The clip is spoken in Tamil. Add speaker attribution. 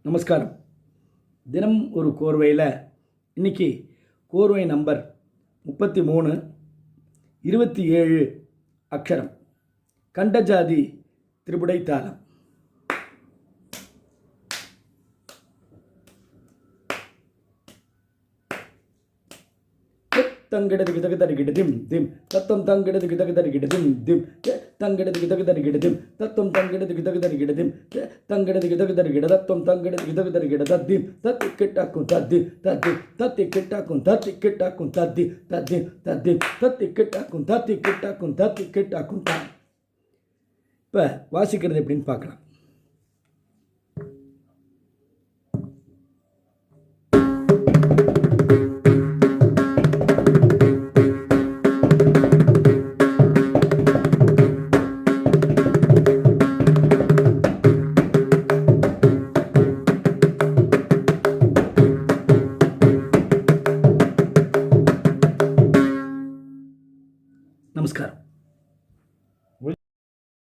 Speaker 1: நமஸ்காரம். தினம் ஒரு கோர்வையில் இன்றைக்கி கோர்வை நம்பர் 33, 27 அக்ஷரம், கண்டஜாதி திரிபுடை தாளம். தங்கிடது கிதகதரி கிடதிம் திம் தத்தம் தங்கிடது கிதகதரி கிடதிம் திம் தங்கிடது கிதகதரி கிடதிம் தத்தம் தங்கிடது கிதகதரி கிடதிம் தங்கிடது கிதகதரி கிட தத்தம் தங்கிடது கிதகதரி கிட தத்திம் தத்தி கிட்டாக்கும் தத்தி தத்தி தத்தி கிட்டாக்கும் தத்தி கிட்டாக்கும் தத்தி தத்தி தத்தி தத்தி கிட்டாக்கும் தத்தி கிட்டாக்கும் தத்தி கிட்டாக்கும் தான். இப்போ வாசிக்கிறது எப்படின்னு பார்க்கலாம். நமஸ்காரம்.